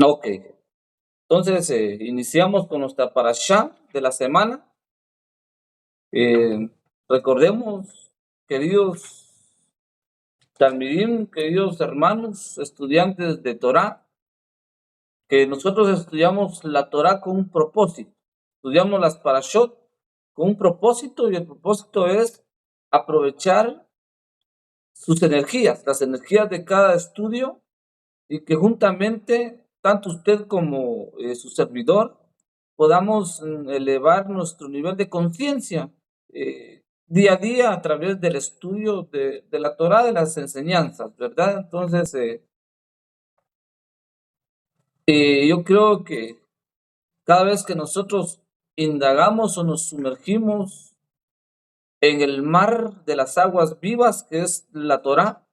Ok, entonces iniciamos con nuestra parashá de la semana. Eh, Recordemos, queridos talmidim, queridos hermanos, estudiantes de Torah, que nosotros estudiamos la Torah con un propósito. Estudiamos las parashot con un propósito y el propósito es aprovechar sus energías, las energías de cada estudio y que juntamente, tanto usted como su servidor, podamos elevar nuestro nivel de conciencia día a día a través del estudio de la Torah, de las enseñanzas, ¿verdad? Entonces, yo creo que cada vez que nosotros indagamos o nos sumergimos en el mar de las aguas vivas, que es la Torah,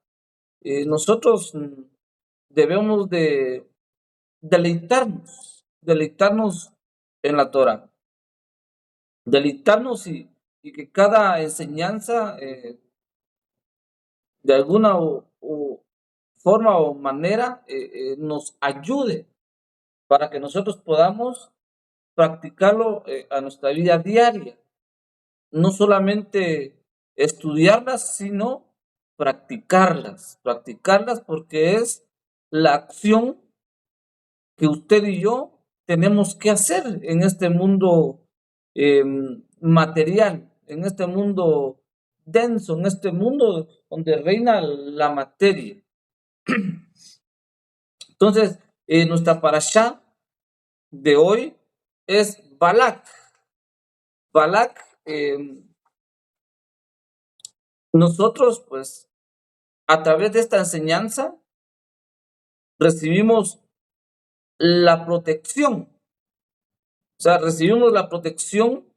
nosotros debemos de deleitarnos en la Torah, deleitarnos y que cada enseñanza de alguna forma o manera nos ayude para que nosotros podamos practicarlo a nuestra vida diaria, no solamente estudiarlas, sino practicarlas porque es la acción que usted y yo tenemos que hacer en este mundo material, en este mundo denso, en este mundo donde reina la materia. Entonces, nuestra parashá de hoy es Balak. Balak, nosotros, pues, a través de esta enseñanza, recibimos la protección. O sea, recibimos la protección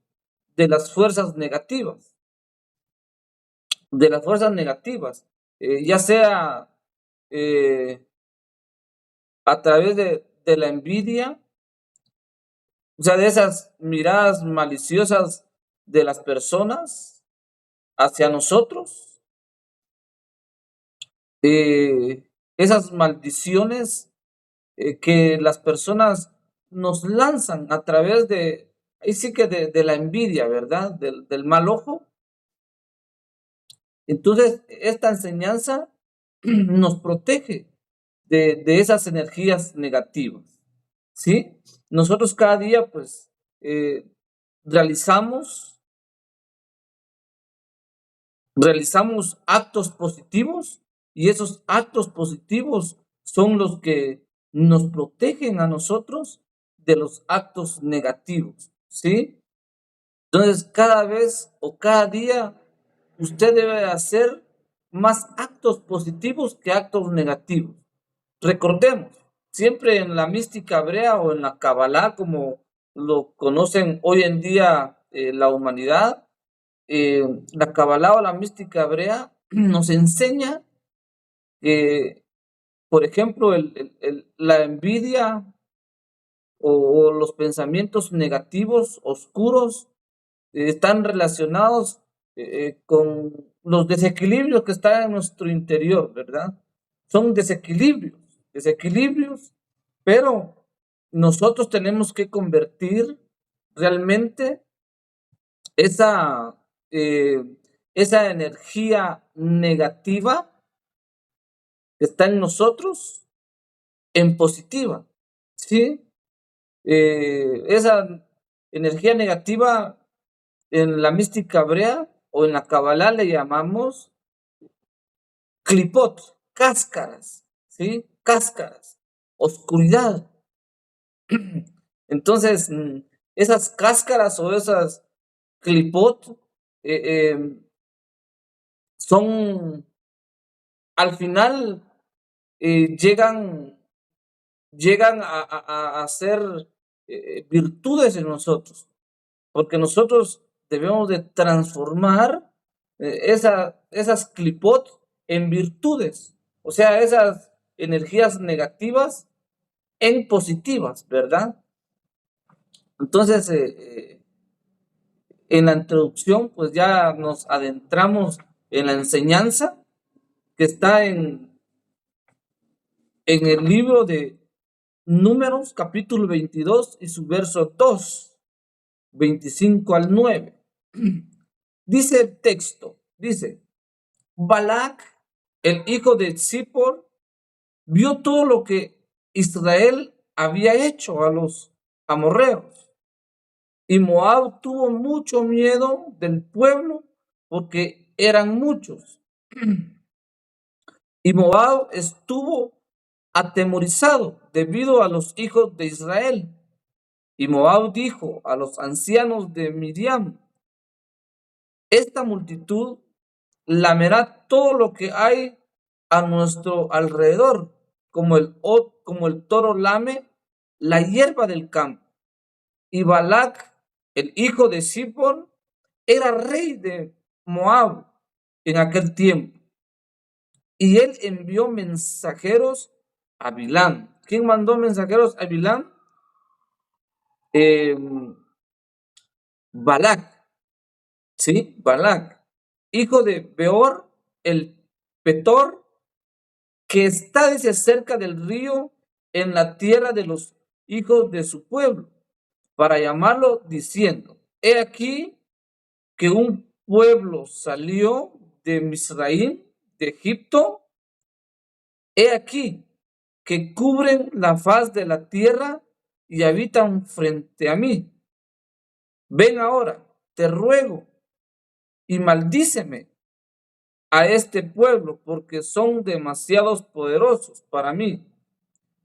de las fuerzas negativas, ya sea a través de la envidia, o sea, de esas miradas maliciosas de las personas hacia nosotros, esas maldiciones que las personas nos lanzan a través ahí sí que de la envidia, ¿verdad? Del mal ojo. Entonces, esta enseñanza nos protege de esas energías negativas, ¿sí? Nosotros cada día, pues, eh, realizamos actos positivos y esos actos positivos son los que nos protegen a nosotros de los actos negativos, ¿sí? Entonces, cada vez o cada día usted debe hacer más actos positivos que actos negativos. Recordemos, siempre en la mística hebrea o en la Kabbalah, como lo conocen hoy en día la humanidad, eh, la Kabbalah o la mística hebrea nos enseña que, por ejemplo, la envidia o los pensamientos negativos, oscuros, están relacionados con los desequilibrios que están en nuestro interior, ¿verdad? Son desequilibrios, pero nosotros tenemos que convertir realmente esa, eh, esa energía negativa que está en nosotros en positiva, ¿sí? Esa energía negativa en la mística hebrea o en la Kabbalah le llamamos clipot, cáscaras, ¿sí? Cáscaras, oscuridad. Entonces, esas cáscaras o esas clipot son, al final, llegan a ser virtudes en nosotros, porque nosotros debemos de transformar esas clipot en virtudes, o sea, esas energías negativas en positivas, ¿verdad? Entonces, en la introducción, pues ya nos adentramos en la enseñanza que está en el libro Números capítulo 22 y su verso 2, 25 al 9. Dice el texto, dice, Balac, el hijo de Zippor, vio todo lo que Israel había hecho a los amorreos. Y Moab tuvo mucho miedo del pueblo porque eran muchos. Y Moab estuvo atemorizado debido a los hijos de Israel. Y Moab dijo a los ancianos de Midian, esta multitud lamerá todo lo que hay a nuestro alrededor, como el toro lame la hierba del campo. Y Balac, el hijo de Zippor, era rey de Moab en aquel tiempo. Y él envió mensajeros a Bilán. ¿Quién mandó mensajeros a Bilán? Balac, ¿sí? Balac, hijo de Beor, el Petor, que está desde cerca del río en la tierra de los hijos de su pueblo, para llamarlo diciendo, he aquí que un pueblo salió de Misraim, de Egipto, he aquí que cubren la faz de la tierra y habitan frente a mí. Ven ahora, te ruego, y maldíceme a este pueblo, porque son demasiados poderosos para mí.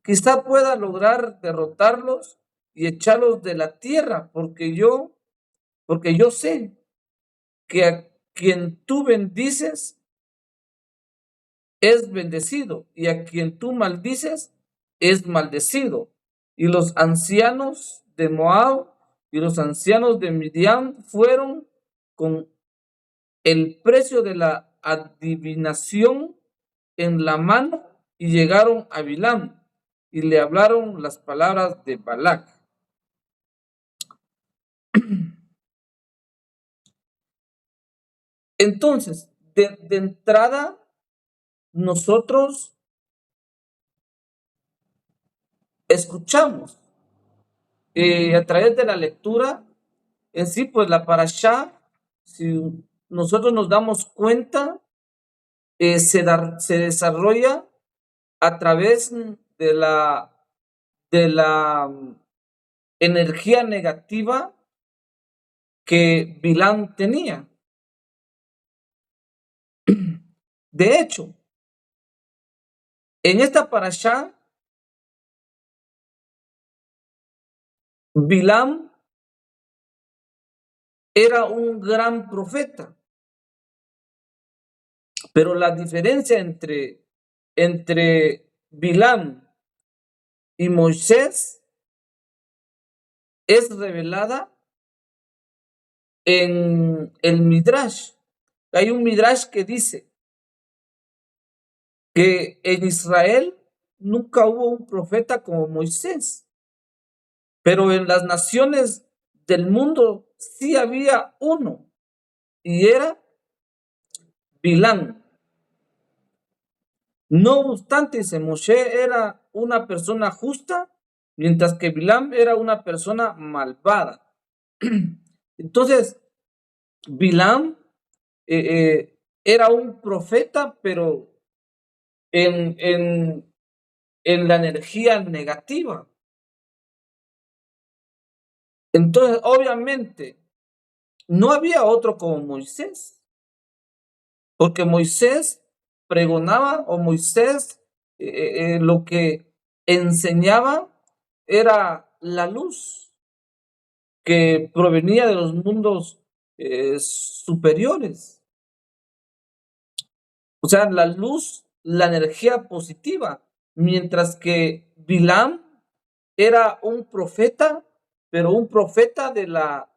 Quizá pueda lograr derrotarlos y echarlos de la tierra, porque yo sé que a quien tú bendices es bendecido, y a quien tú maldices es maldecido. Y los ancianos de Moab y los ancianos de Midian fueron con el precio de la adivinación en la mano y llegaron a Bilam y le hablaron las palabras de Balac. Entonces, de entrada, nosotros escuchamos a través de la lectura en sí, pues la parashá, si nosotros nos damos cuenta, se desarrolla a través de la energía negativa que Bilán tenía. De hecho, en esta parashá, Bilán era un gran profeta, pero la diferencia entre Bilán y Moisés es revelada en el Midrash. Hay un Midrash que dice que en Israel nunca hubo un profeta como Moisés, pero en las naciones del mundo sí había uno, y era Bilán. No obstante, Moshe era una persona justa, mientras que Bilam era una persona malvada. Entonces, Bilam era un profeta, pero en la energía negativa. Entonces, obviamente, no había otro como Moisés, porque Moisés pregonaba, o Moisés lo que enseñaba era la luz que provenía de los mundos superiores. O sea, la luz, la energía positiva, mientras que Bilam era un profeta, pero un profeta de la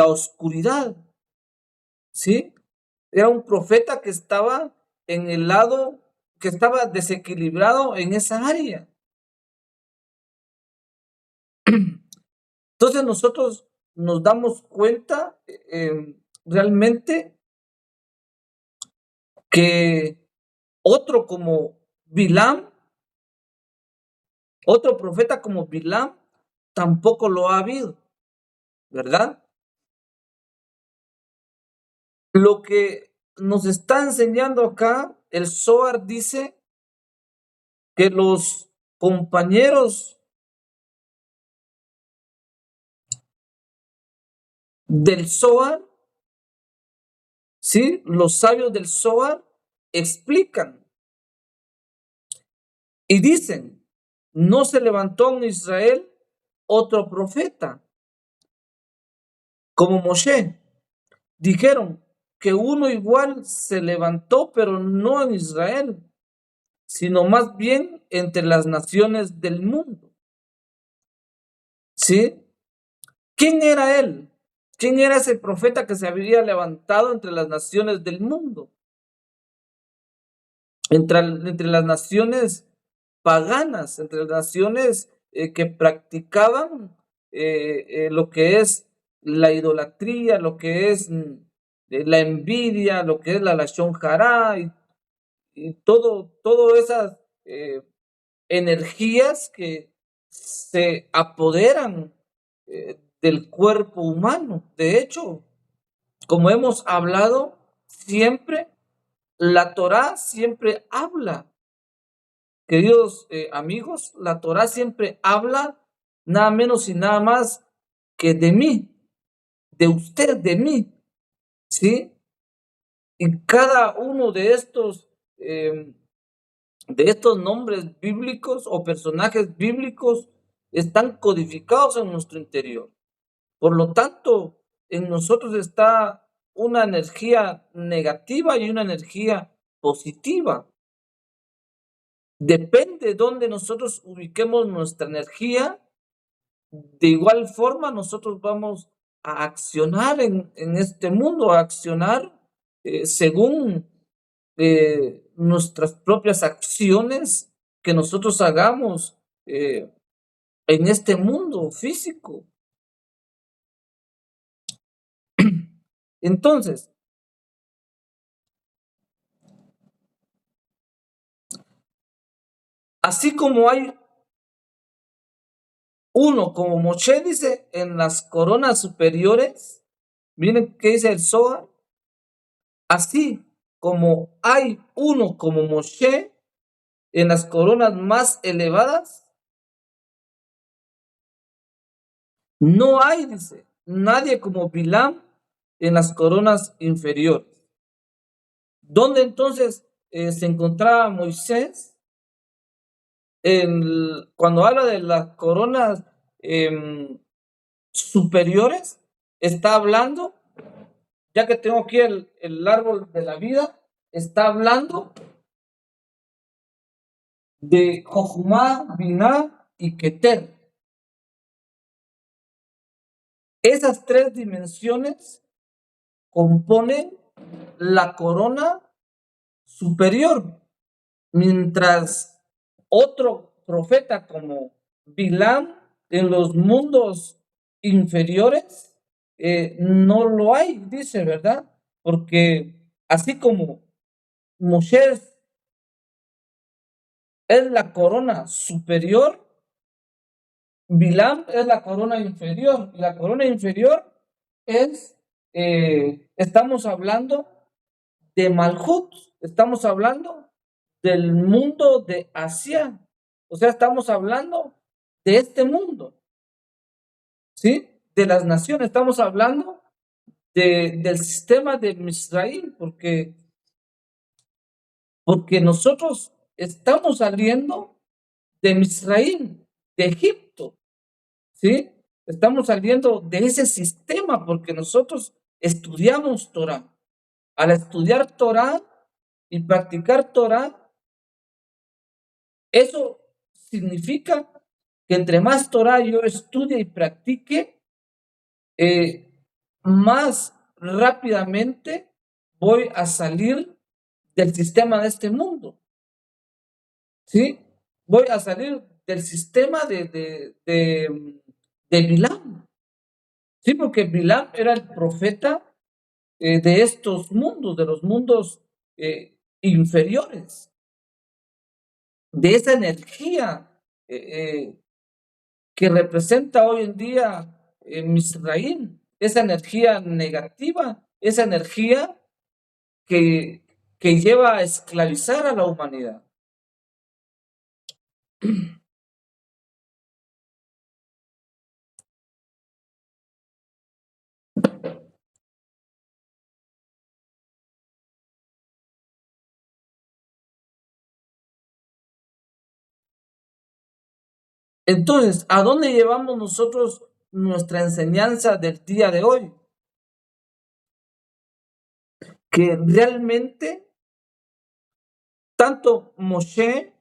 oscuridad, ¿sí? Era un profeta que estaba en el lado, que estaba desequilibrado en esa área. Entonces nosotros nos damos cuenta realmente que otro como Bilam Otro profeta como Bilam tampoco lo ha habido, ¿verdad? Lo que nos está enseñando acá, el Zohar dice que los compañeros del Zohar, ¿sí? Los sabios del Zohar explican y dicen, no se levantó en Israel otro profeta como Moshe. Dijeron que uno igual se levantó, pero no en Israel, sino más bien entre las naciones del mundo. ¿Sí? ¿Quién era él? ¿Quién era ese profeta que se había levantado entre las naciones del mundo? Entre las naciones paganas, entre las naciones que practicaban lo que es la idolatría, lo que es la envidia, lo que es la lashon hará y todas esas energías que se apoderan del cuerpo humano. De hecho, como hemos hablado, siempre la Torá siempre habla. Queridos amigos, la Torá siempre habla nada menos y nada más que de mí, de usted, de mí, ¿sí? Y cada uno de estos nombres bíblicos o personajes bíblicos están codificados en nuestro interior. Por lo tanto, en nosotros está una energía negativa y una energía positiva. Depende de dónde nosotros ubiquemos nuestra energía, de igual forma nosotros vamos a accionar en este mundo, a accionar según nuestras propias acciones que nosotros hagamos en este mundo físico. Entonces, así como hay uno, como Moshe dice, en las coronas superiores, miren qué dice el Zohar, así como hay uno como Moshe en las coronas más elevadas, no hay, dice, nadie como Bilam en las coronas inferiores. ¿Dónde entonces se encontraba Moisés? Cuando habla de las coronas superiores, está hablando, ya que tengo aquí el árbol de la vida, está hablando de Jochma, Binah y Keter. Esas tres dimensiones componen la corona superior, mientras otro profeta como Bilam en los mundos inferiores no lo hay, dice, ¿verdad? Porque así como Moshe es la corona superior, Bilam es la corona inferior. Y la corona inferior es, estamos hablando de Malhut, estamos hablando del mundo de Asia. O sea, estamos hablando de este mundo, ¿sí? De las naciones, estamos hablando del sistema de Misraim, porque nosotros estamos saliendo de Misraim, de Egipto, ¿sí? Estamos saliendo de ese sistema porque nosotros estudiamos Torah. Al estudiar Torah y practicar Torah, eso significa que entre más Torah yo estudie y practique, más rápidamente voy a salir del sistema de este mundo, ¿sí? Voy a salir del sistema de Bilam, ¿sí? Porque Bilam era el profeta de estos mundos, de los mundos inferiores, de esa energía que representa hoy en día Misraim, esa energía negativa, esa energía que lleva a esclavizar a la humanidad. Entonces, ¿a dónde llevamos nosotros nuestra enseñanza del día de hoy? Que realmente tanto Moshe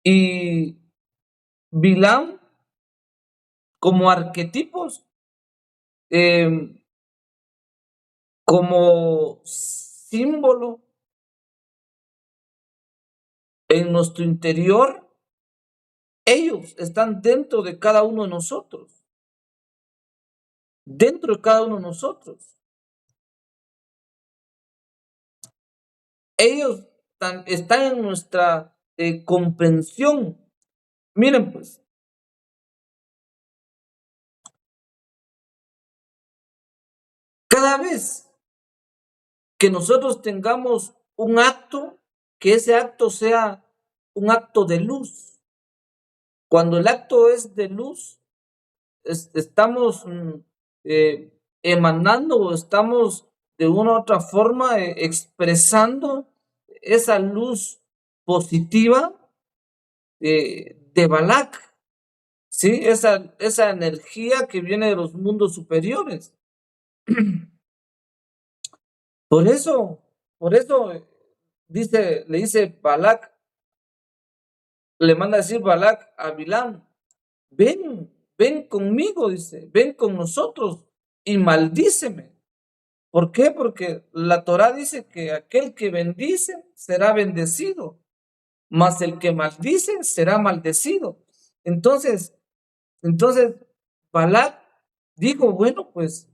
y Bilam como arquetipos, eh, como símbolo en nuestro interior, ellos están dentro de cada uno de nosotros, dentro de cada uno de nosotros. Ellos están en nuestra comprensión. Miren, pues, cada vez que nosotros tengamos un acto, que ese acto sea un acto de luz. Cuando el acto es de luz, estamos emanando o estamos de una u otra forma expresando esa luz positiva de Balak, ¿sí? Esa energía que viene de los mundos superiores. Por eso, le dice Balak, le manda a decir Balak a Bilam, ven conmigo, dice, ven con nosotros y maldíceme. ¿Por qué? Porque la Torá dice que aquel que bendice será bendecido, mas el que maldice será maldecido. Entonces, Balak dijo, bueno, pues,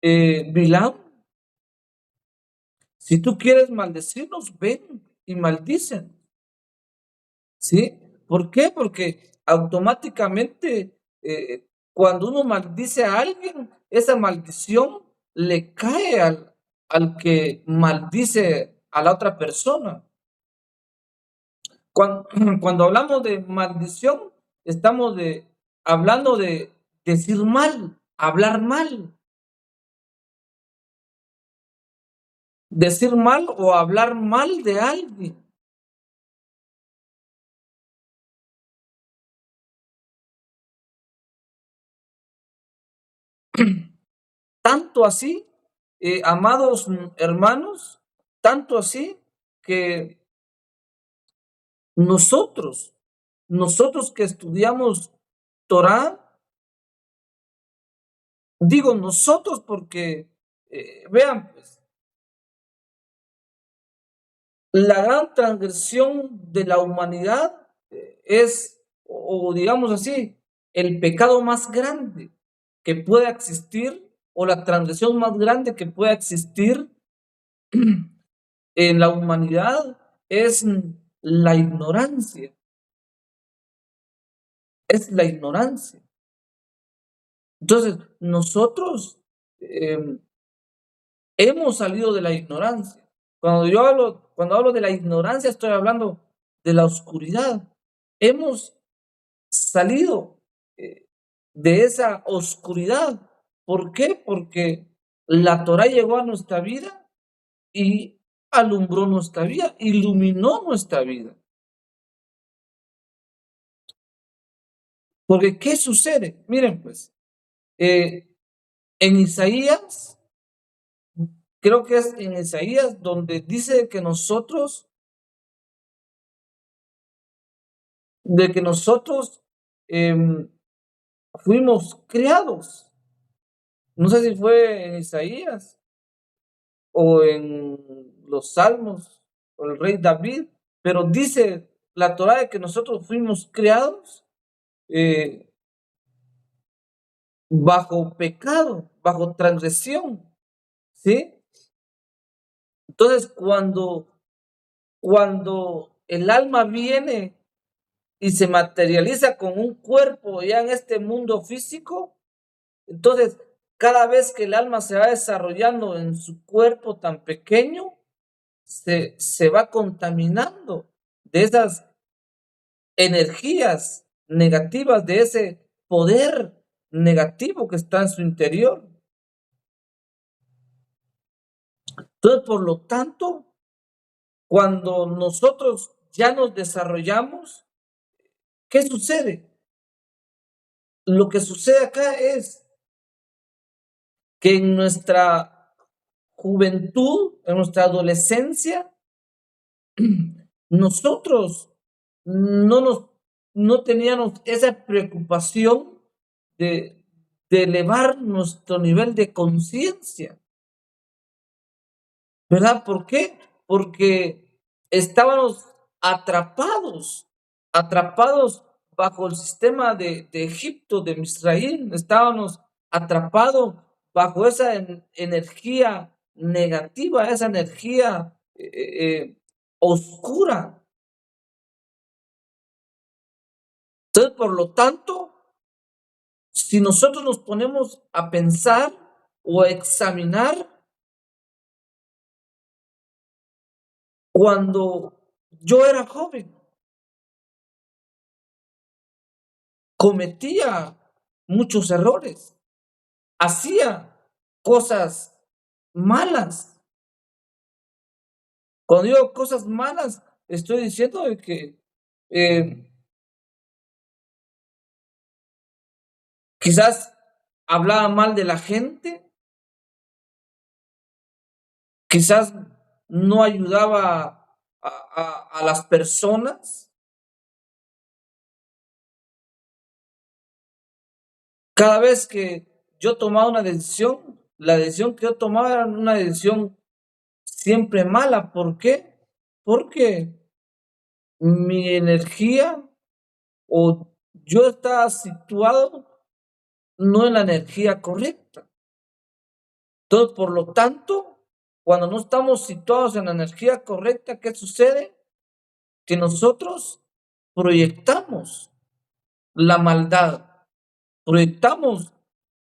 Bilam, si tú quieres maldecirnos, ven y maldicen. ¿Sí? ¿Por qué? Porque automáticamente cuando uno maldice a alguien, esa maldición le cae al que maldice a la otra persona. Cuando, cuando hablamos de maldición, estamos hablando de decir mal, hablar mal. Decir mal o hablar mal de alguien. Tanto así, amados hermanos, tanto así que nosotros que estudiamos Torá, digo nosotros porque, vean, pues, la gran transgresión de la humanidad es, o digamos así, el pecado más grande que pueda existir, o la transgresión más grande que pueda existir en la humanidad es la ignorancia, es la ignorancia. Entonces, nosotros hemos salido de la ignorancia. Cuando hablo de la ignorancia, estoy hablando de la oscuridad. Hemos salido de esa oscuridad. ¿Por qué? Porque la Torah llegó a nuestra vida y alumbró nuestra vida, iluminó nuestra vida. Porque, ¿qué sucede? Miren, pues, en Isaías, creo que es en Isaías donde dice que nosotros fuimos creados. No sé si fue en Isaías o en los Salmos o el rey David, pero dice la Torá de que nosotros fuimos creados eh, bajo pecado, bajo transgresión, ¿sí? Entonces, cuando el alma viene y se materializa con un cuerpo ya en este mundo físico, entonces cada vez que el alma se va desarrollando en su cuerpo tan pequeño, se va contaminando de esas energías negativas, de ese poder negativo que está en su interior. Entonces, por lo tanto, cuando nosotros ya nos desarrollamos, ¿qué sucede? Lo que sucede acá es que en nuestra juventud, en nuestra adolescencia, nosotros no teníamos esa preocupación de, de elevar nuestro nivel de conciencia, ¿verdad? ¿Por qué? Porque estábamos atrapados bajo el sistema de Egipto, de Misraín, estábamos atrapados bajo esa energía negativa, esa energía oscura. Entonces, por lo tanto, si nosotros nos ponemos a pensar o a examinar, cuando yo era joven, cometía muchos errores, hacía cosas malas. Cuando digo cosas malas, estoy diciendo de que quizás hablaba mal de la gente, quizás no ayudaba a las personas. Cada vez que yo tomaba una decisión, la decisión que yo tomaba era una decisión siempre mala. ¿Por qué? Porque mi energía o yo estaba situado no en la energía correcta. Entonces, por lo tanto, cuando no estamos situados en la energía correcta, ¿qué sucede? Que nosotros proyectamos la maldad, proyectamos,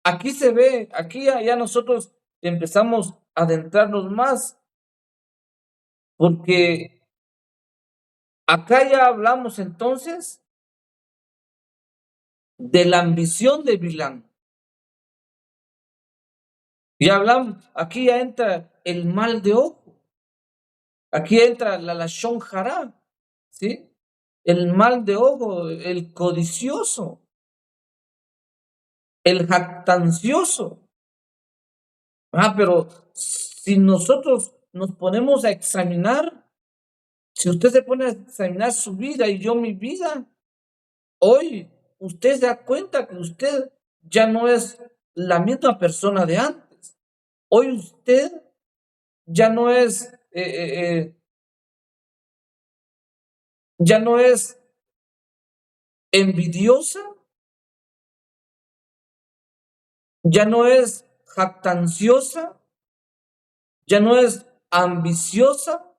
aquí se ve, aquí ya nosotros empezamos a adentrarnos más, porque acá ya hablamos entonces de la ambición de Bilán. Ya hablamos, aquí ya entra el mal de ojo, aquí entra la lashon hará, ¿sí? El mal de ojo, el codicioso, el jactancioso. Pero si nosotros nos ponemos a examinar, si usted se pone a examinar su vida y yo mi vida, hoy usted se da cuenta que usted ya no es la misma persona de antes. Hoy usted ya no es, ya no es envidiosa, ya no es jactanciosa, ya no es ambiciosa,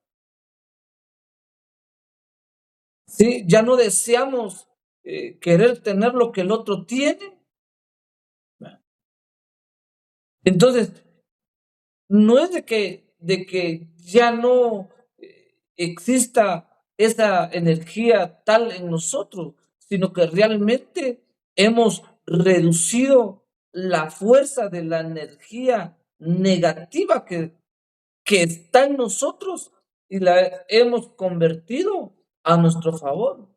¿sí? Ya no deseamos querer tener lo que el otro tiene. Entonces, no es de que ya no exista esa energía tal en nosotros, sino que realmente hemos reducido la fuerza de la energía negativa que está en nosotros y la hemos convertido a nuestro favor.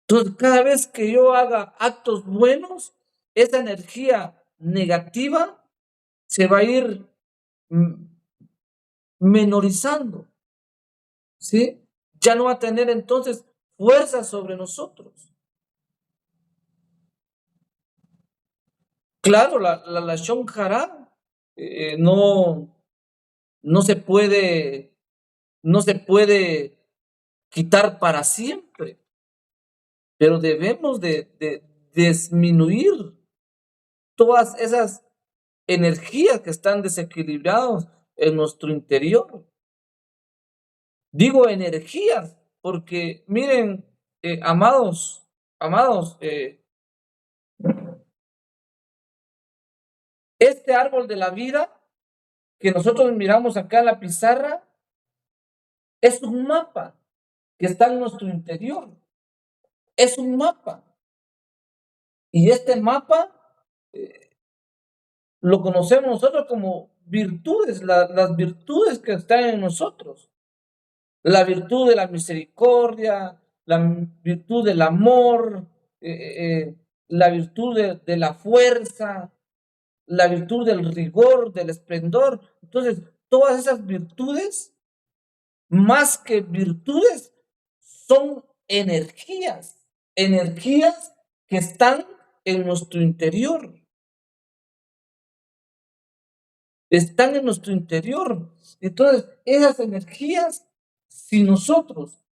Entonces, cada vez que yo haga actos buenos, esa energía negativa se va a ir menorizando, ¿sí? Ya no va a tener entonces fuerza sobre nosotros. Claro, la lashon hará no, no se puede, no se puede quitar para siempre, pero debemos de disminuir todas esas energías que están desequilibradas en nuestro interior. Digo energías porque miren, amados, este árbol de la vida que nosotros miramos acá en la pizarra es un mapa que está en nuestro interior. Es un mapa. Y este mapa lo conocemos nosotros como virtudes, las virtudes que están en nosotros. La virtud de la misericordia, la virtud del amor, la virtud de la fuerza, la virtud del rigor, del esplendor. Entonces, todas esas virtudes, más que virtudes, son energías que están en nuestro interior. Están en nuestro interior. Entonces, esas energías, si nosotros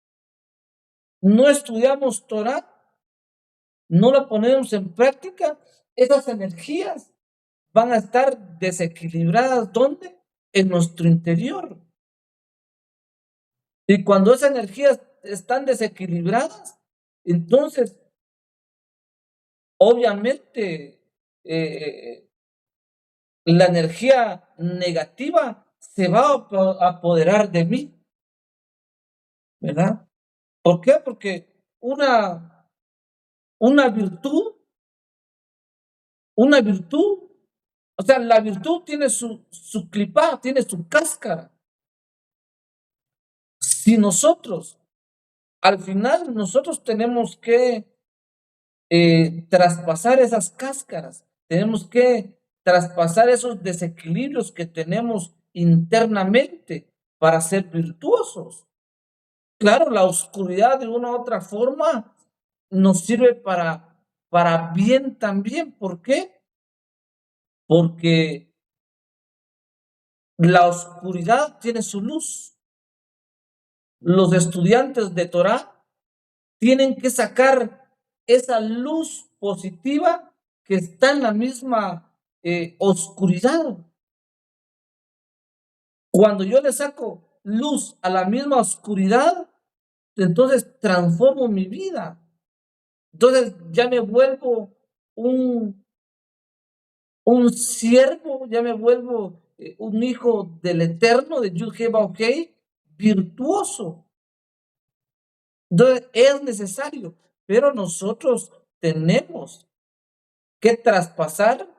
no estudiamos Torah, no la ponemos en práctica, esas energías van a estar desequilibradas. ¿Dónde? En nuestro interior. Y cuando esas energías están desequilibradas, entonces, obviamente, la energía negativa se va a apoderar de mí, ¿verdad? ¿Por qué? Porque una virtud, una virtud, o sea, la virtud tiene su clipá, tiene su cáscara. Si nosotros, al final, nosotros tenemos que traspasar esas cáscaras, tenemos que traspasar esos desequilibrios que tenemos internamente para ser virtuosos. Claro, la oscuridad de una u otra forma nos sirve para bien también. ¿Por qué? Porque la oscuridad tiene su luz. Los estudiantes de Torah tienen que sacar esa luz positiva que está en la misma oscuridad. Cuando yo le saco luz a la misma oscuridad, entonces transformo mi vida. Entonces ya me vuelvo un, un siervo, ya me vuelvo un hijo del Eterno, de Yud-Heh-Vav-Heh, virtuoso. Entonces es necesario, pero nosotros tenemos que traspasar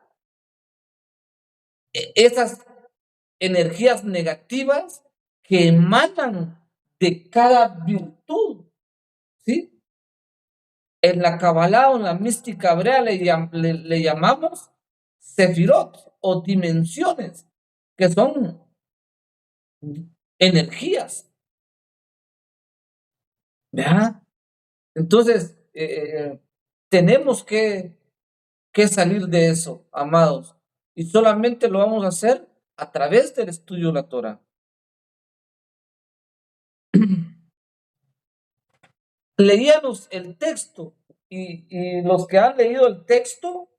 esas energías negativas que emanan de cada virtud, ¿sí? En la Kabbalah o en la mística hebrea le llamamos sefirot o dimensiones, que son energías, ¿verdad? Entonces, tenemos que salir de eso, amados, y solamente lo vamos a hacer a través del estudio de la Torah. Leíamos el texto y los que han leído el texto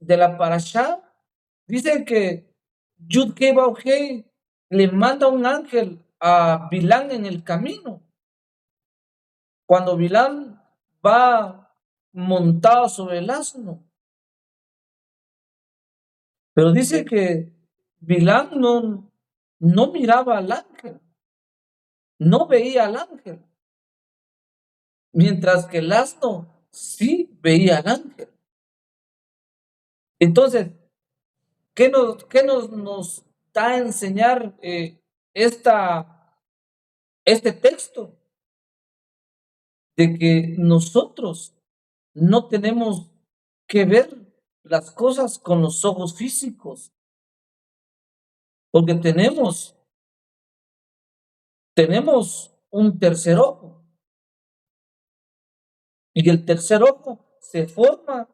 de la parashá dicen que Yud-Heh-Vav-Heh le manda un ángel a Bilán en el camino. Cuando Bilán va montado sobre el asno. Pero dice que Bilán no miraba al ángel, no veía al ángel, mientras que el asno sí veía al ángel. Entonces, ¿qué nos da a enseñar este texto? De que nosotros no tenemos que ver las cosas con los ojos físicos, porque tenemos un tercer ojo, y el tercer ojo se forma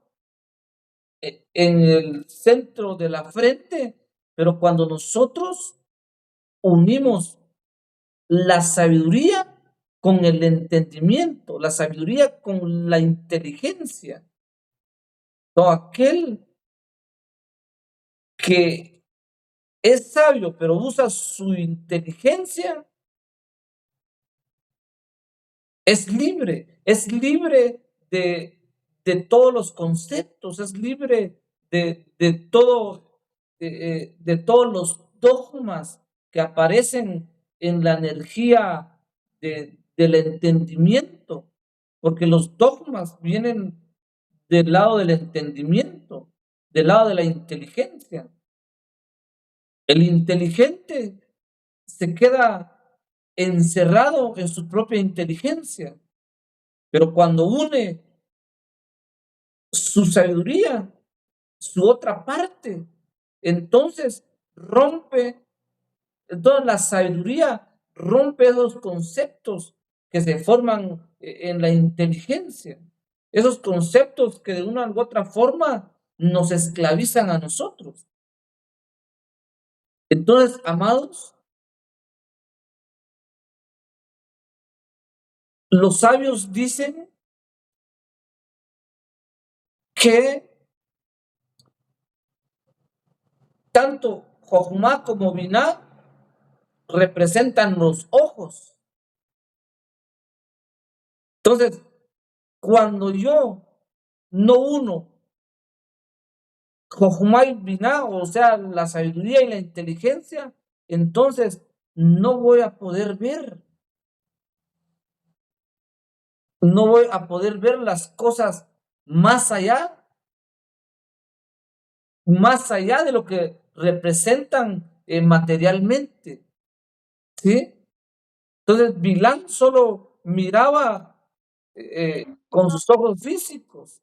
en el centro de la frente, pero cuando nosotros unimos la sabiduría con el entendimiento, la sabiduría con la inteligencia, todo aquel que es sabio, pero usa su inteligencia, es libre de todos los conceptos, es libre de todos los dogmas que aparecen en la energía del entendimiento, porque los dogmas vienen del lado del entendimiento, del lado de la inteligencia. El inteligente se queda encerrado en su propia inteligencia, pero cuando une su sabiduría, su otra parte, entonces rompe, entonces la sabiduría rompe esos conceptos que se forman en la inteligencia, esos conceptos que de una u otra forma nos esclavizan a nosotros. Entonces, amados, los sabios dicen que tanto Jochma como Binah representan los ojos. Entonces, cuando yo no uno Jochma y Binah, o sea, la sabiduría y la inteligencia, entonces no voy a poder ver, no voy a poder ver las cosas más allá de lo que representan materialmente, ¿sí? Entonces, Bilán solo miraba con sus ojos físicos,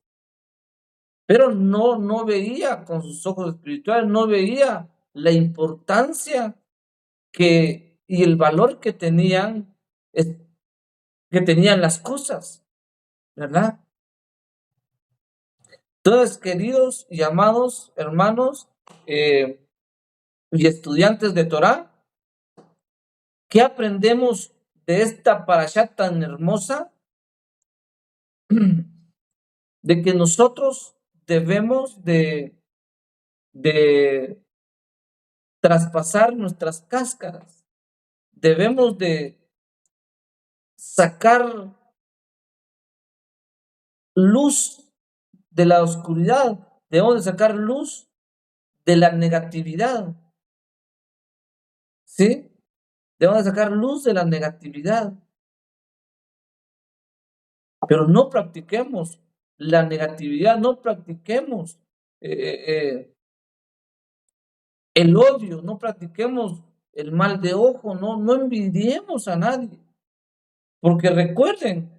pero no veía con sus ojos espirituales, no veía la importancia y el valor es- que tenían las cosas, ¿verdad? Entonces, queridos y amados hermanos eh, y estudiantes de Torá, ¿qué aprendemos de esta parashá tan hermosa? De que nosotros debemos de traspasar nuestras cáscaras, debemos de sacar luz de la oscuridad, debemos de sacar luz de la negatividad, ¿sí? Debemos de sacar luz de la negatividad, pero no practiquemos la negatividad, no practiquemos el odio, no practiquemos el mal de ojo, no envidiemos a nadie. Porque recuerden,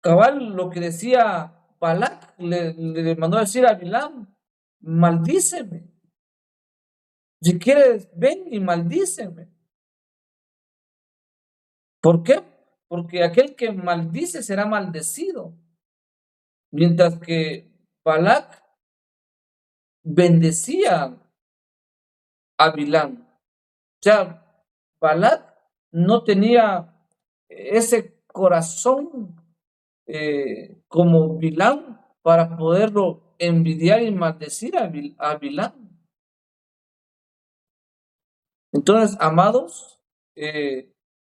cabal, lo que decía Balak, le mandó a decir a Bilam, maldíceme. Si quieres, ven y maldíceme. ¿Por qué? Porque aquel que maldice será maldecido. Mientras que Balak bendecía a Bilam. O sea, Balak no tenía ese corazón como Bilam para poderlo envidiar y maldecir a Bilam. Entonces, amados,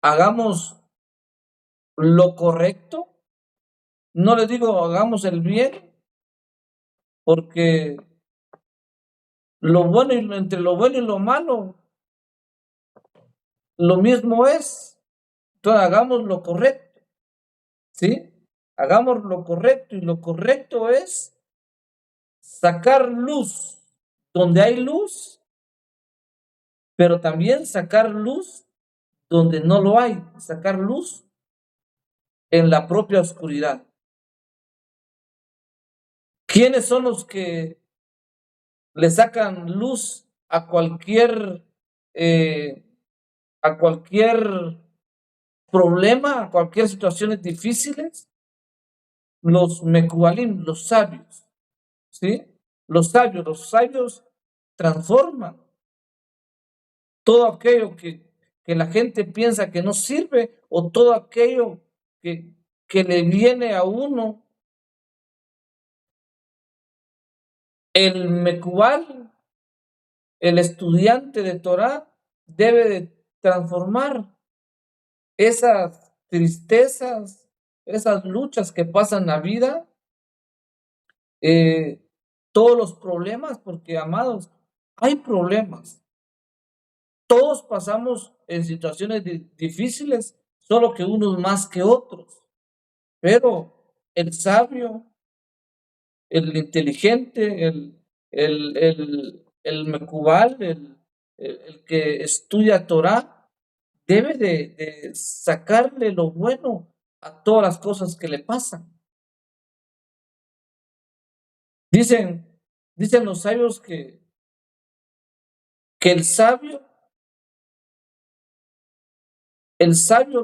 hagamos lo correcto. No les digo hagamos el bien, porque entre lo bueno y lo malo, lo mismo es. Entonces, hagamos lo correcto, ¿sí? Hagamos lo correcto y lo correcto es sacar luz donde hay luz, pero también sacar luz donde no lo hay, sacar luz en la propia oscuridad. ¿Quiénes son los que le sacan luz eh, a cualquier problema, a cualquier situaciones difíciles? Los mekualim, los sabios, ¿sí? Los sabios transforman todo aquello que la gente piensa que no sirve o todo aquello que le viene a uno. El mekubal, el estudiante de Torah, debe de transformar esas tristezas, esas luchas que pasan en la vida, eh, todos los problemas, porque amados, hay problemas. Todos pasamos en situaciones difíciles, solo que unos más que otros. Pero el sabio, el inteligente, el mecubal, el que estudia Torah, debe de sacarle lo bueno a todas las cosas que le pasan. Dicen los sabios que el sabio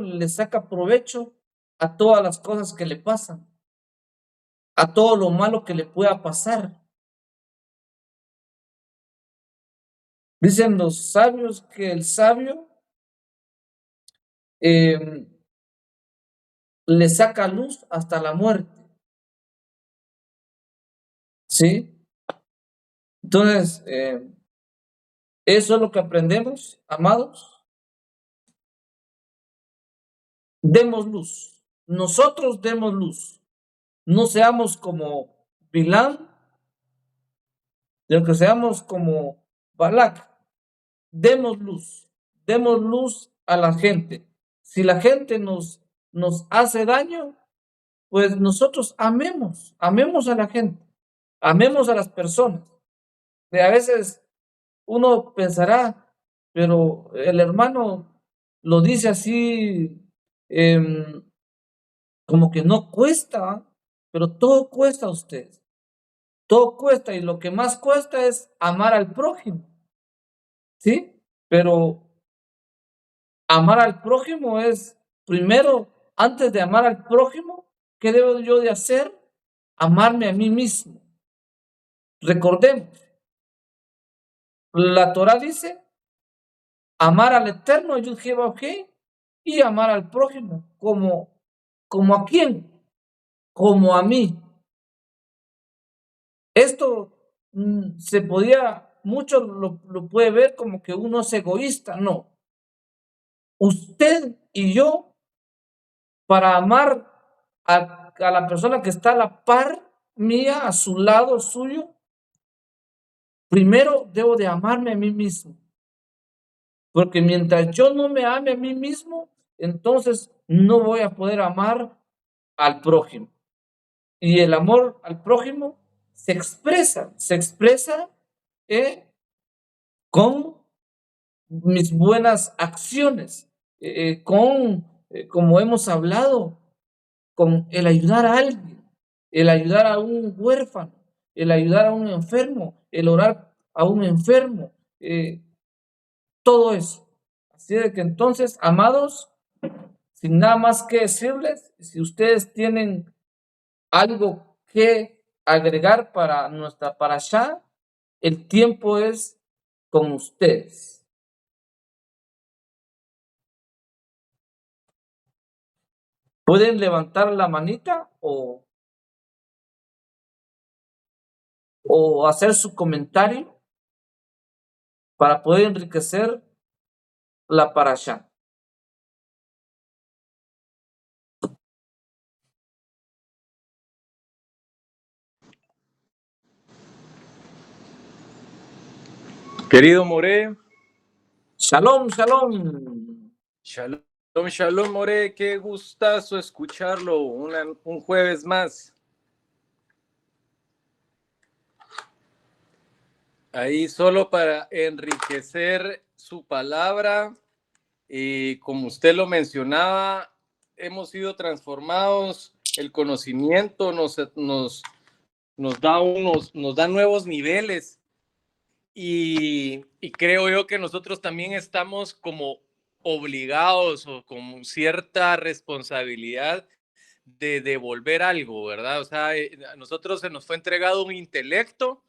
le saca provecho a todas las cosas que le pasan, a todo lo malo que le pueda pasar. Dicen los sabios que el sabio eh, le saca luz hasta la muerte, ¿sí? Entonces, eso es lo que aprendemos, amados. Demos luz. Nosotros demos luz. No seamos como Bilán, sino que seamos como Balac. Demos luz. Demos luz a la gente. Si la gente nos hace daño, pues nosotros amemos a la gente, amemos a las personas. Y a veces uno pensará, pero el hermano lo dice así, como que no cuesta, pero todo cuesta a usted, todo cuesta y lo que más cuesta es amar al prójimo, ¿sí? Pero amar al prójimo es, primero, antes de amar al prójimo, ¿qué debo yo de hacer? Amarme a mí mismo. Recordemos, la Torah dice, amar al Eterno, y amar al prójimo, como a quién, como a mí. Esto muchos lo puede ver como que uno es egoísta, no. Usted y yo, para amar a la persona que está a la par mía, a su lado suyo, primero debo de amarme a mí mismo. Porque mientras yo no me ame a mí mismo, entonces no voy a poder amar al prójimo. Y el amor al prójimo se expresa con mis buenas acciones, como hemos hablado, con el ayudar a alguien, el ayudar a un huérfano, el ayudar a un enfermo, el orar a un enfermo, todo eso. Así de que entonces, amados, sin nada más que decirles, si ustedes tienen algo que agregar para nuestra parashá, el tiempo es con ustedes. ¿Pueden levantar la manita o hacer su comentario para poder enriquecer la parashá? Querido More. Shalom, shalom. Shalom, shalom, More. Qué gustazo escucharlo un jueves más. Ahí solo para enriquecer su palabra. Y como usted lo mencionaba, hemos sido transformados. El conocimiento nos da nuevos niveles. Y creo yo que nosotros también estamos como obligados o con cierta responsabilidad de devolver algo, ¿verdad? O sea, a nosotros se nos fue entregado un intelecto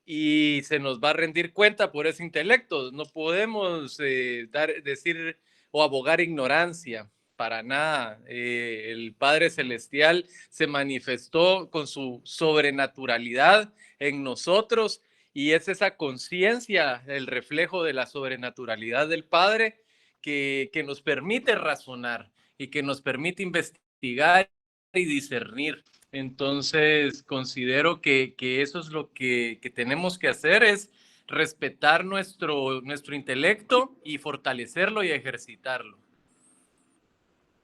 y se nos va a rendir cuenta por ese intelecto. No podemos decir o abogar ignorancia. Para nada. El Padre Celestial se manifestó con su sobrenaturalidad en nosotros y es esa conciencia, el reflejo de la sobrenaturalidad del Padre que nos permite razonar y que nos permite investigar y discernir. Entonces, considero que eso es lo que tenemos que hacer, es respetar nuestro intelecto y fortalecerlo y ejercitarlo.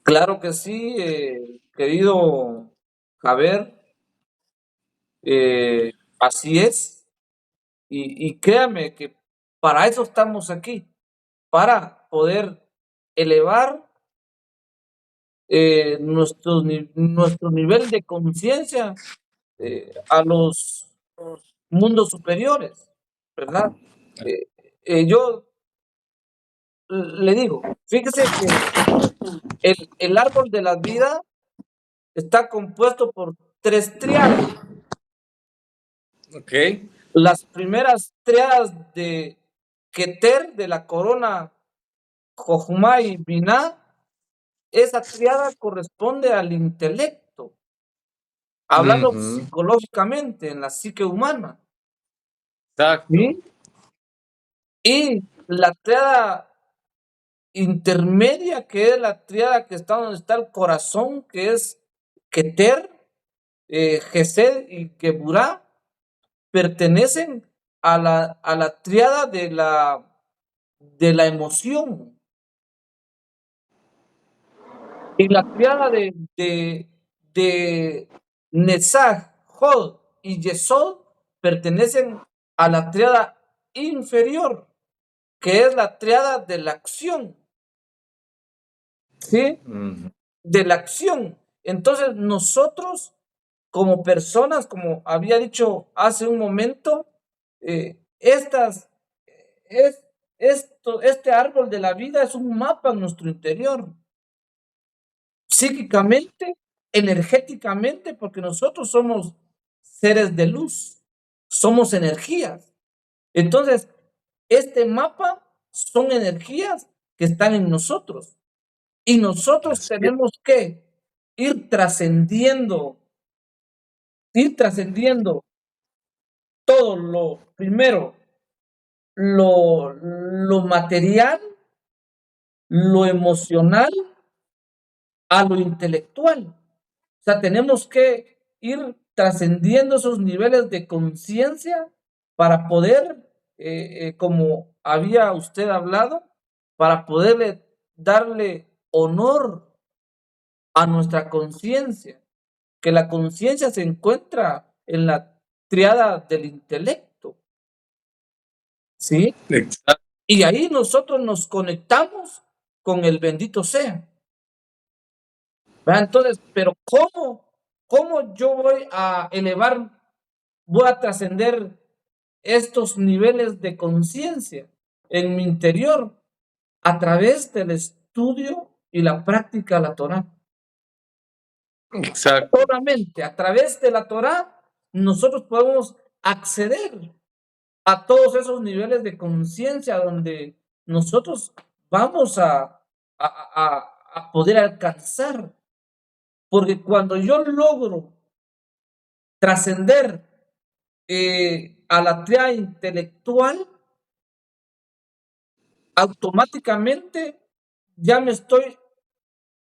Claro que sí, querido Javier, así es. Y créame que para eso estamos aquí, para poder elevar nuestro nivel de conciencia a los mundos superiores, ¿verdad? Eh, yo le digo, fíjese que el árbol de la vida está compuesto por tres triadas. Ok. Las primeras triadas de Keter, de la corona Jochma y Binah, esa triada corresponde al intelecto, hablando psicológicamente en la psique humana, Exacto. ¿sí? Y la triada intermedia, que es la triada que está donde está el corazón, que es Keter, Gesed y Geburah, pertenecen a la triada de la emoción. Y la triada de Nesaj, Hod y Yesod pertenecen a la triada inferior, que es la triada de la acción, ¿sí? De la acción. Entonces, nosotros, como personas, como había dicho hace un momento, estas, este árbol de la vida es un mapa en nuestro interior, psíquicamente, energéticamente, porque nosotros somos seres de luz, somos energías. Entonces, este mapa son energías que están en nosotros y nosotros tenemos que ir trascendiendo todo lo primero, lo material, lo emocional, a lo intelectual. O sea, tenemos que ir trascendiendo esos niveles de conciencia para poder, como había usted hablado, para poderle darle honor a nuestra conciencia, que la conciencia se encuentra en la triada del intelecto, ¿sí? Exacto. Y ahí nosotros nos conectamos con el bendito sea. ¿Verdad? Entonces, pero ¿cómo yo voy a elevar, voy a trascender estos niveles de conciencia en mi interior? A través del estudio y la práctica de la Torah. Exacto. Solamente a través de la Torah nosotros podemos acceder a todos esos niveles de conciencia donde nosotros vamos a poder alcanzar. Porque cuando yo logro trascender a la triada intelectual, automáticamente ya me estoy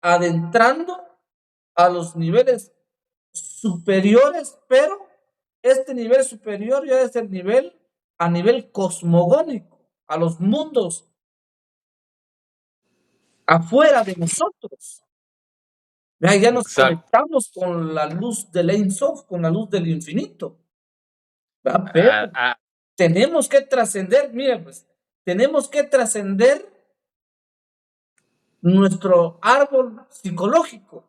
adentrando a los niveles superiores, pero este nivel superior ya es el nivel a nivel cosmogónico, a los mundos afuera de nosotros. Ya nos Exacto. conectamos con la luz del Ein Sof, con la luz del infinito. Ah, Pero ah, tenemos que trascender, miren, pues, tenemos que trascender nuestro árbol psicológico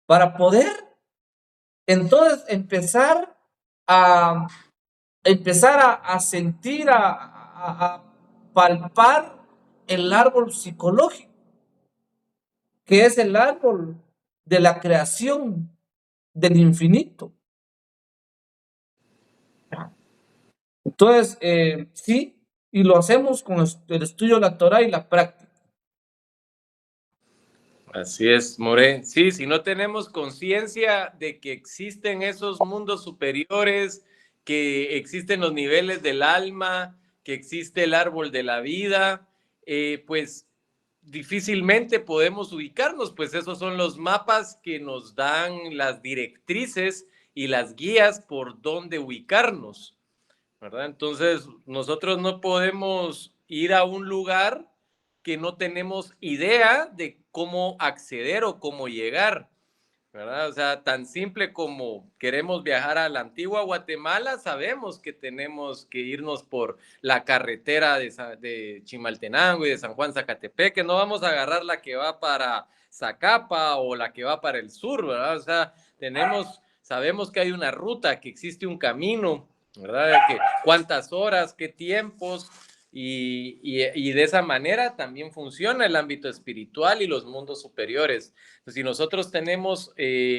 para poder entonces empezar a sentir, a palpar el árbol psicológico, que es el árbol de la creación del infinito. Entonces, sí, y lo hacemos con el estudio de la Torah y la práctica. así es, More. Sí, si no tenemos conciencia de que existen esos mundos superiores, que existen los niveles del alma, que existe el árbol de la vida, pues difícilmente podemos ubicarnos, pues esos son los mapas que nos dan las directrices y las guías por dónde ubicarnos, ¿verdad? Entonces, nosotros no podemos ir a un lugar que no tenemos idea de cómo acceder o cómo llegar, ¿verdad? O sea, tan simple como queremos viajar a la antigua Guatemala, sabemos que tenemos que irnos por la carretera de Chimaltenango y de San Juan Zacatepec, que no vamos a agarrar la que va para Zacapa o la que va para el sur, ¿verdad? O sea, sabemos que hay una ruta, que existe un camino, ¿verdad? Que cuántas horas, qué tiempos, y de esa manera también funciona el ámbito espiritual y los mundos superiores. Pues si nosotros tenemos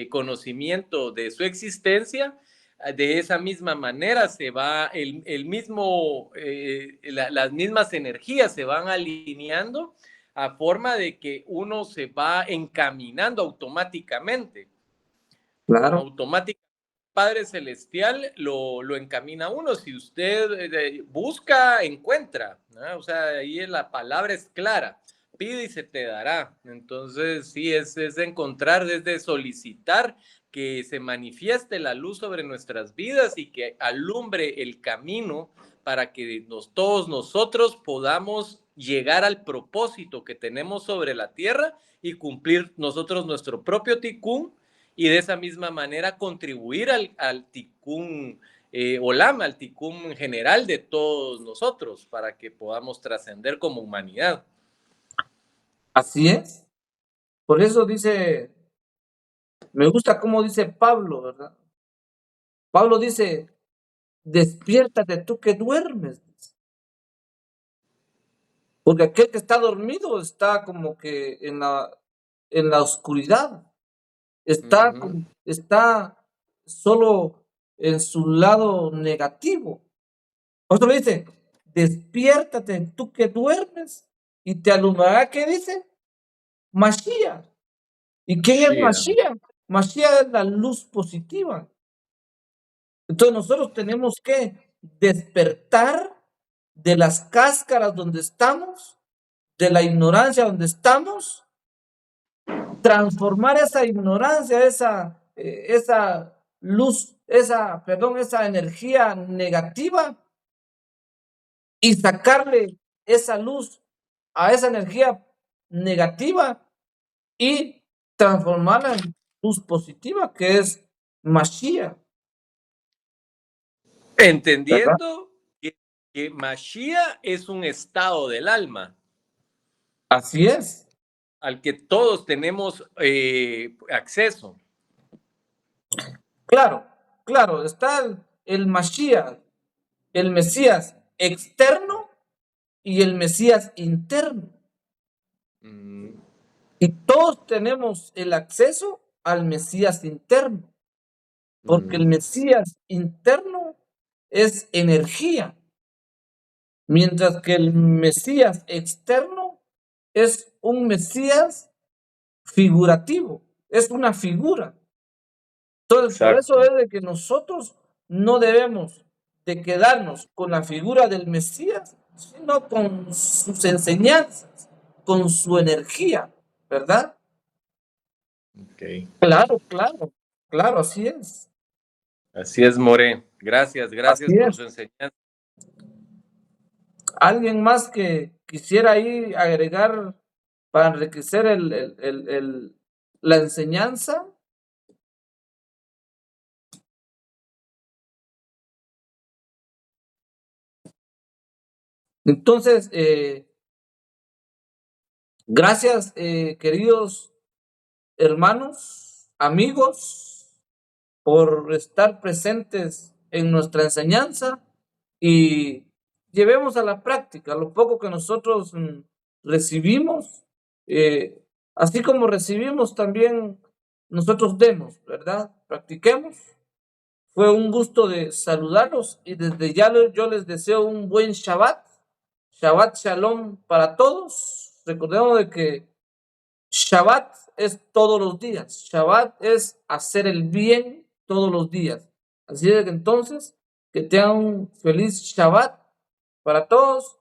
conocimiento de su existencia, de esa misma manera se va las mismas energías se van alineando a forma de que uno se va encaminando automáticamente. Claro. Automáticamente Padre Celestial lo encamina a uno. Si usted busca, encuentra, ¿no? O sea, ahí la palabra es clara. Pide y se te dará. Entonces, sí, es de encontrar, es de solicitar que se manifieste la luz sobre nuestras vidas y que alumbre el camino para que todos nosotros podamos llegar al propósito que tenemos sobre la tierra y cumplir nosotros nuestro propio ticún, y de esa misma manera contribuir al ticún olam, al ticún general de todos nosotros, para que podamos trascender como humanidad. Así es. Por eso dice, me gusta cómo dice Pablo, ¿verdad? Pablo dice, despiértate tú que duermes. Porque aquel que está dormido está como que en la oscuridad. Está solo en su lado negativo. Otro le dice, despiértate tú que duermes y te alumbrará, ¿qué dice? Mashiach. ¿Y quién es Mashiach? Mashiach es la luz positiva. Entonces nosotros tenemos que despertar de las cáscaras donde estamos, de la ignorancia donde estamos, transformar esa ignorancia, esa luz, esa energía negativa y sacarle esa luz a esa energía negativa y transformarla en luz positiva, que es Mashiach. Entendiendo que Mashiach es un estado del alma. Así es. Al que todos tenemos acceso. Claro, claro, está el Mashiach, el Mesías externo y el Mesías interno. Y todos tenemos el acceso al Mesías interno, porque el Mesías interno es energía, mientras que el Mesías externo es un Mesías figurativo, es una figura. Entonces, por eso es de que nosotros no debemos de quedarnos con la figura del Mesías, sino con sus enseñanzas, con su energía, ¿verdad? Okay. Claro, así es. Así es, More. Gracias por su enseñanza. ¿Alguien más que quisiera ahí agregar para enriquecer la enseñanza? Entonces, gracias, queridos hermanos, amigos, por estar presentes en nuestra enseñanza y llevemos a la práctica lo poco que nosotros recibimos, así como recibimos también nosotros demos, ¿verdad? Practiquemos. Fue un gusto de saludarlos y desde ya yo les deseo un buen Shabbat. Shabbat Shalom para todos. Recordemos de que Shabbat es todos los días. Shabbat es hacer el bien todos los días. Así es que entonces, que tengan un feliz Shabbat para todos.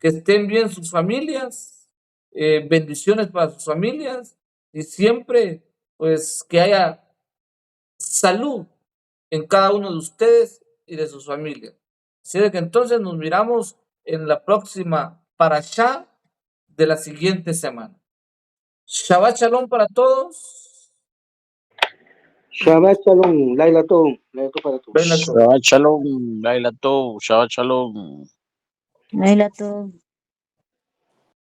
que estén bien sus familias, bendiciones para sus familias y siempre pues que haya salud en cada uno de ustedes y de sus familias. Así de que entonces nos miramos en la próxima parashá de la siguiente semana. Shabbat Shalom para todos. Shabbat Shalom, Laila Tov para todos. Ven a todos. Shabbat Shalom, Laila Tov, Shabbat Shalom. Laila Tov.